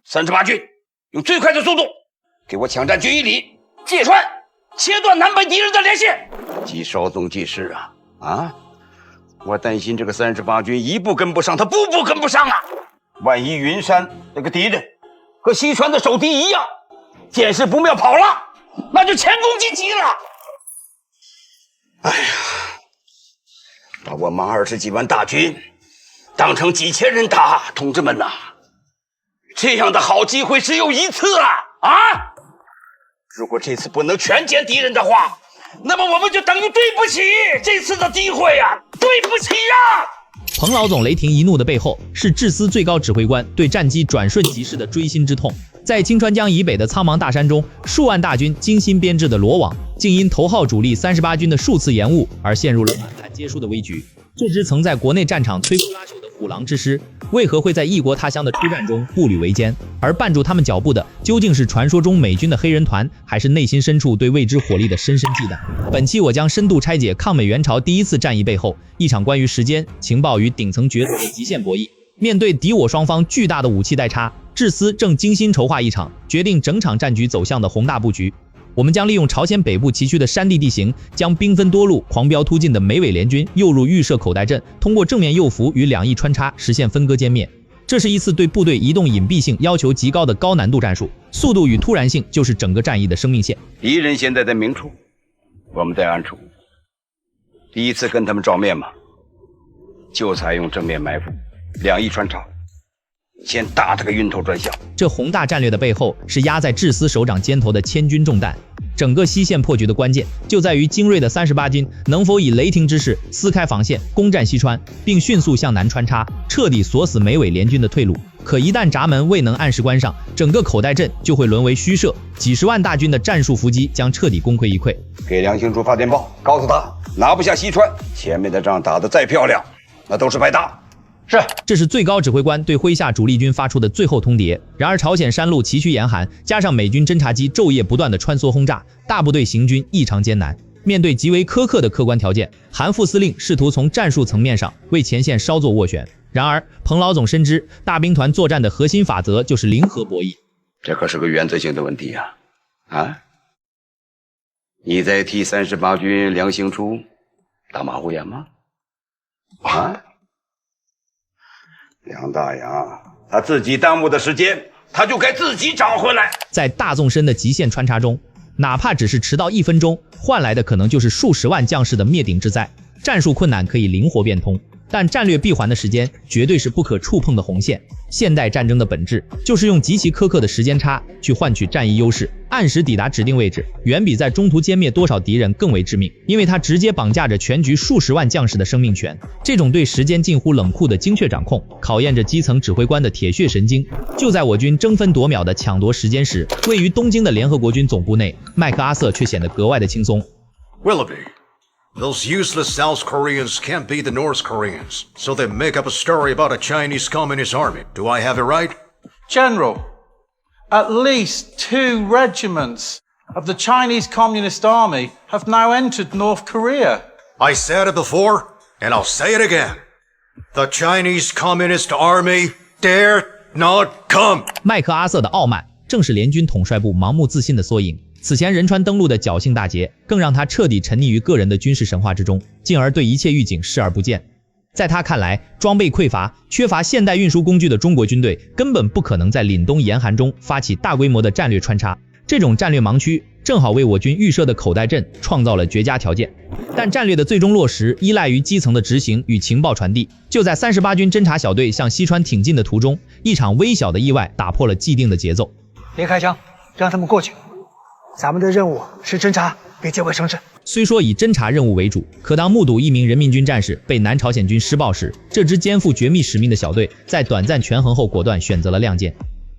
38军用最快的速度给我抢占军一里，界川，切断南北敌人的连线。季少宗记事啊！我担心这个38军一步跟不上，他步步跟不上啊！万一云山那个敌人和西川的守敌一样，见势不妙跑了，那就前功尽弃了。哎呀，把我们20几万大军当成几千人打，同志们呐，这样的好机会只有一次啊！如果这次不能全歼敌人的话，那么我们就等于对不起这次的机会呀，对不起呀！彭老总雷霆一怒的背后，是志司最高指挥官对战机转瞬即逝的锥心之痛。在清川江以北的苍茫大山中，数万大军精心编制的罗网，竟因头号主力38军的数次延误而陷入了满盘皆输的危局。这支曾在国内战场摧枯拉朽的虎狼之师，为何会在异国他乡的出战中步履维艰？而绊住他们脚步的，究竟是传说中美军的黑人团，还是内心深处对未知火力的深深忌惮？本期我将深度拆解抗美援朝第一次战役背后一场关于时间、情报与顶层决策的极限博弈。面对敌我双方巨大的武器代差，志司正精心筹划一场决定整场战局走向的宏大布局。我们将利用朝鲜北部崎岖的山地地形，将兵分多路、狂飙突进的美伪联军诱入预设口袋阵，通过正面诱伏与两翼穿插实现分割歼灭。这是一次对部队移动隐蔽性要求极高的高难度战术，速度与突然性就是整个战役的生命线。敌人现在在明处，我们在暗处。第一次跟他们照面嘛，就采用正面埋伏，两翼穿插，先打他个晕头转向。这宏大战略的背后，是压在志司首长肩头的千钧重担。整个西线破局的关键，就在于精锐的38军能否以雷霆之势撕开防线，攻占西川，并迅速向南穿插，彻底锁死美伪联军的退路。可一旦闸门未能按时关上，整个口袋阵就会沦为虚设，几十万大军的战术伏击将彻底功亏一篑。给梁兴竹发电报，告诉他拿不下西川，前面的仗打得再漂亮，那都是白搭。是，这是最高指挥官对麾下主力军发出的最后通牒。然而，朝鲜山路崎岖严寒，加上美军侦察机昼夜不断的穿梭轰炸，大部队行军异常艰难。面对极为苛刻的客观条件，韩副司令试图从战术层面上为前线稍作斡旋。然而，彭老总深知大兵团作战的核心法则就是零和博弈，这可是个原则性的问题啊！你在替38军梁兴初打马虎眼吗？梁大洋，他自己耽误的时间，他就该自己找回来。在大纵深的极限穿插中，哪怕只是迟到1分钟，换来的可能就是数十万将士的灭顶之灾。战术困难可以灵活变通，但战略闭环的时间绝对是不可触碰的红线。现代战争的本质就是用极其苛刻的时间差去换取战役优势，按时抵达指定位置，远比在中途歼灭多少敌人更为致命，因为它直接绑架着全局数十万将士的生命权。这种对时间近乎冷酷的精确掌控，考验着基层指挥官的铁血神经。就在我军争分夺秒的抢夺时间时，位于东京的联合国军总部内，麦克阿瑟却显得格外的轻松。Willoughby,Those useless South Koreans can't beat the North Koreans, so they make up a story about a Chinese Communist army. Do I have it right? General, at least 2 regiments of the Chinese Communist Army have now entered North Korea. I said it before, and I'll say it again. The Chinese Communist Army dare not come. 麦克阿瑟的傲慢，正是联军统帅部盲目自信的缩影。此前仁川登陆的侥幸大捷，更让他彻底沉溺于个人的军事神话之中，进而对一切预警视而不见。在他看来，装备匮乏、缺乏现代运输工具的中国军队根本不可能在凛冬严寒中发起大规模的战略穿插。这种战略盲区正好为我军预设的口袋阵创造了绝佳条件。但战略的最终落实依赖于基层的执行与情报传递。就在38军侦察小队向西川挺进的途中，一场微小的意外打破了既定的节奏。别开枪，让他们过去。咱们的任务是侦察，别结尾生事。虽说以侦察任务为主，可当目睹一名人民军战士被南朝鲜军施暴时，这支肩负绝密使命的小队在短暂权衡后果断选择了亮剑。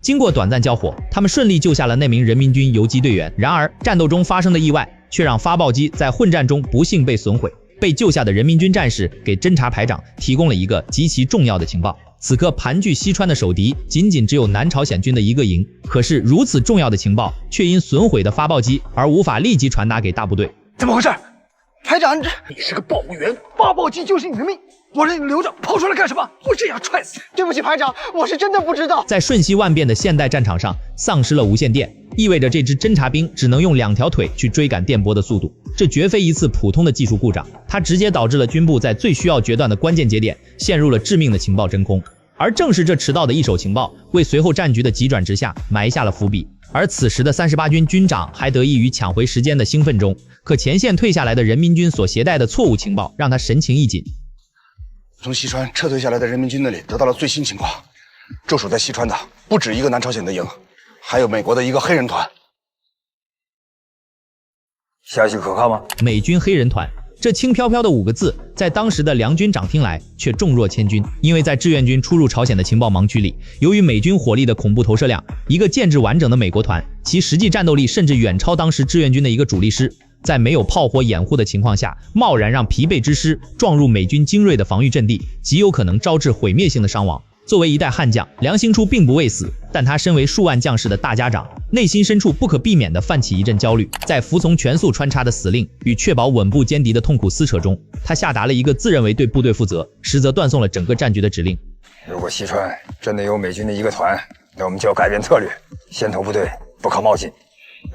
经过短暂交火，他们顺利救下了那名人民军游击队员。然而，战斗中发生的意外却让发报机在混战中不幸被损毁。被救下的人民军战士给侦察排长提供了一个极其重要的情报。此刻盘踞西川的守敌仅只有南朝鲜军的1个营，可是如此重要的情报却因损毁的发报机而无法立即传达给大部队。怎么回事？排长，你是个报务员，发报机就是你的命。我让你留着，跑出来干什么？我这样踹死你！对不起，排长，我是真的不知道。在瞬息万变的现代战场上，丧失了无线电，意味着这支侦察兵只能用2条腿去追赶电波的速度。这绝非一次普通的技术故障，它直接导致了军部在最需要决断的关键节点陷入了致命的情报真空。而正是这迟到的一手情报，为随后战局的急转直下埋下了伏笔。而此时的38军军长还得益于抢回时间的兴奋中，可前线退下来的人民军所携带的错误情报让他神情一紧。从西川撤退下来的人民军那里得到了最新情况，驻守在西川的不止一个南朝鲜的营，还有美国的一个黑人团。消息可靠吗？美军黑人团，这轻飘飘的5个字，在当时的梁军长听来却重若千钧。因为在志愿军出入朝鲜的情报盲区里，由于美军火力的恐怖投射量，一个建制完整的美国团，其实际战斗力甚至远超当时志愿军的一个主力师。在没有炮火掩护的情况下，贸然让疲惫之师撞入美军精锐的防御阵地，极有可能招致毁灭性的伤亡。作为一代悍将，梁兴初并不畏死，但他身为数万将士的大家长，内心深处不可避免地泛起一阵焦虑。在服从全速穿插的死令与确保稳步歼敌的痛苦撕扯中，他下达了一个自认为对部队负责，实则断送了整个战局的指令。如果西川真的有美军的一个团，那我们就要改变策略，先头部队不可冒进，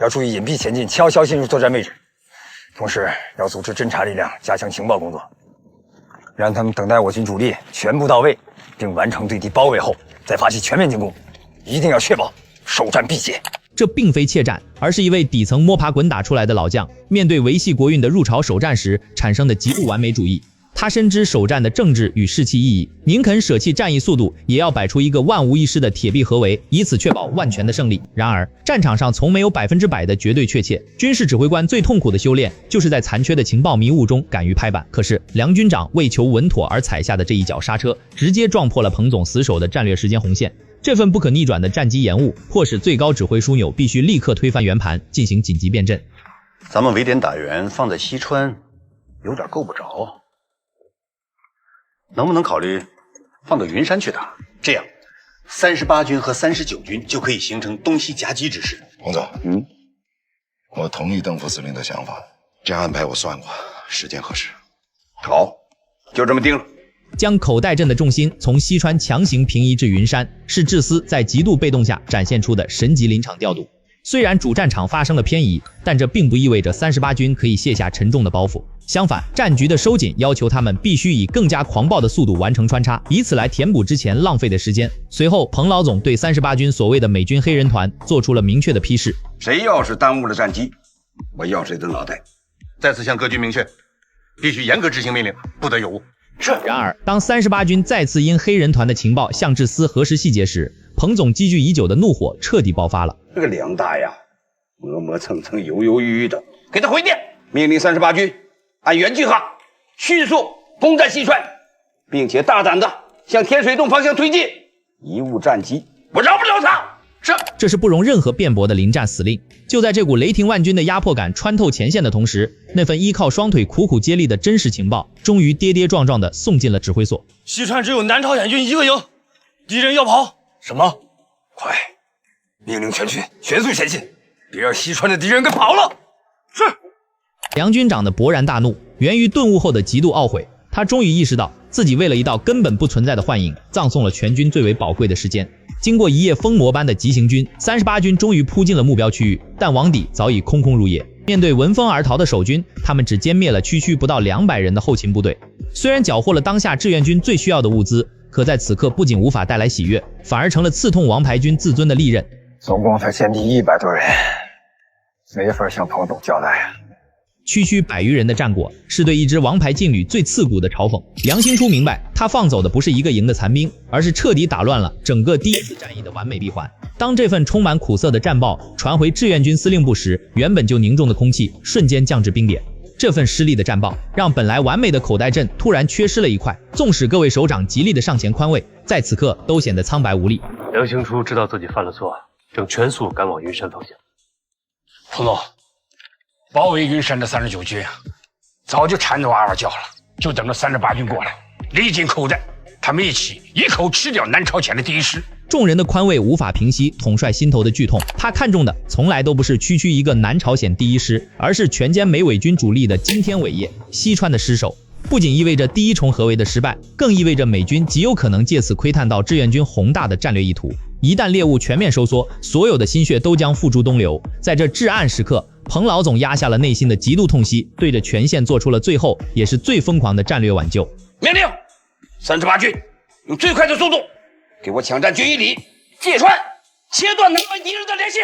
要注意隐蔽前进，悄悄进入作战位置。同时要组织侦察力量，加强情报工作，让他们等待我军主力全部到位，并完成对敌包围后，再发起全面进攻。一定要确保首战必捷。这并非怯战，而是一位底层摸爬滚打出来的老将，面对维系国运的入朝首战时产生的极度完美主义。他深知首战的政治与士气意义，宁肯舍弃战役速度，也要摆出一个万无一失的铁壁合围，以此确保万全的胜利。然而，战场上从没有100%的绝对确切，军事指挥官最痛苦的修炼，就是在残缺的情报迷雾中敢于拍板。可是，梁军长为求稳妥而踩下的这一脚刹车，直接撞破了彭总死守的战略时间红线。这份不可逆转的战机延误，迫使最高指挥枢纽必须立刻推翻圆盘，进行紧急变阵。咱们围点打援放在西川，有点够不着。能不能考虑放到云山去打？这样，38军和39军就可以形成东西夹击之势。洪总，我同意邓副司令的想法，这样安排我算过，时间合适。好，就这么定了。将口袋阵的重心从西川强行平移至云山，是智司在极度被动下展现出的神级临场调度。虽然主战场发生了偏移，但这并不意味着38军可以卸下沉重的包袱。相反，战局的收紧要求他们必须以更加狂暴的速度完成穿插，以此来填补之前浪费的时间。随后，彭老总对38军所谓的美军黑人团做出了明确的批示：谁要是耽误了战机，我要谁的脑袋。再次向各军明确，必须严格执行命令，不得有误。是。然而，当38军再次因黑人团的情报向智司核实细节时，彭总积聚已久的怒火彻底爆发了。这个梁大呀，磨磨蹭蹭、犹犹豫豫的，给他回电，命令38军按原计划迅速攻占西川，并且大胆的向天水洞方向推进。贻误战机，我饶不了他。这是不容任何辩驳的临战死令。就在这股雷霆万钧的压迫感穿透前线的同时，那份依靠双腿苦苦接力的真实情报，终于跌跌撞撞地送进了指挥所。西川只有南朝鲜军一个营，敌人要跑。什么？快，命令全军全速前进，别让西川的敌人给跑了。是。梁军长的勃然大怒，源于顿悟后的极度懊悔。他终于意识到，自己为了一道根本不存在的幻影，葬送了全军最为宝贵的时间。经过一夜疯魔般的急行军，38军终于扑进了目标区域，但网底早已空空如也。面对闻风而逃的守军，他们只歼灭了区区不到200人的后勤部队。虽然缴获了当下志愿军最需要的物资，可在此刻不仅无法带来喜悦，反而成了刺痛王牌军自尊的利刃。总共才歼敌100多人，没法向彭总交代。区区100余人的战果，是对一支王牌劲旅最刺骨的嘲讽。梁兴初明白，他放走的不是一个营的残兵，而是彻底打乱了整个第一次战役的完美闭环。当这份充满苦涩的战报传回志愿军司令部时，原本就凝重的空气瞬间降至冰点。这份失利的战报，让本来完美的口袋阵突然缺失了一块。纵使各位首长极力的上前宽慰，在此刻都显得苍白无力。梁兴初知道自己犯了错，正全速赶往云山方向。彭总，包围云山的39军啊，早就缠着哇哇叫了，就等着38军过来，离紧口袋。他们一起一口吃掉南朝鲜的第一师。众人的宽慰无法平息统帅心头的剧痛，他看中的从来都不是区一个南朝鲜第一师，而是全歼美伪军主力的惊天伟业——西川的失守。不仅意味着第一重合围的失败，更意味着美军极有可能借此窥探到志愿军宏大的战略意图。一旦猎物全面收缩，所有的心血都将付诸东流。在这至暗时刻，彭老总压下了内心的极度痛惜，对着全线做出了最后也是最疯狂的战略挽救。命令38军用最快的速度给我抢占军医里，芥川，切断南北敌人的联系。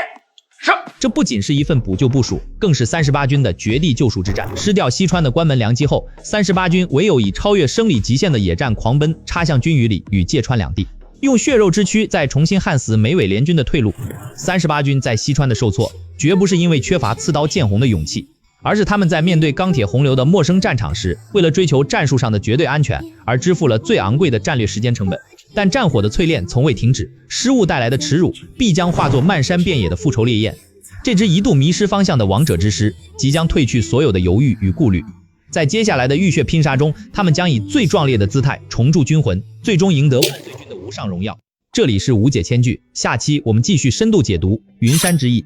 是。这不仅是一份补救部署，更是38军的绝地救赎之战。失掉西川的关门良机后，38军唯有以超越生理极限的野战狂奔，插向军隅里与芥川两地，用血肉之躯再重新焊死美伪联军的退路。38军在西川的受挫，绝不是因为缺乏刺刀见红的勇气，而是他们在面对钢铁洪流的陌生战场时，为了追求战术上的绝对安全而支付了最昂贵的战略时间成本。但战火的淬炼从未停止，失误带来的耻辱必将化作漫山遍野的复仇烈焰。这支一度迷失方向的王者之师，即将褪去所有的犹豫与顾虑。在接下来的浴血拼杀中，他们将以最壮烈的姿态重铸军魂，最终赢得万岁军的无上荣耀。这里是无解千句，下期我们继续深度解读云山之役。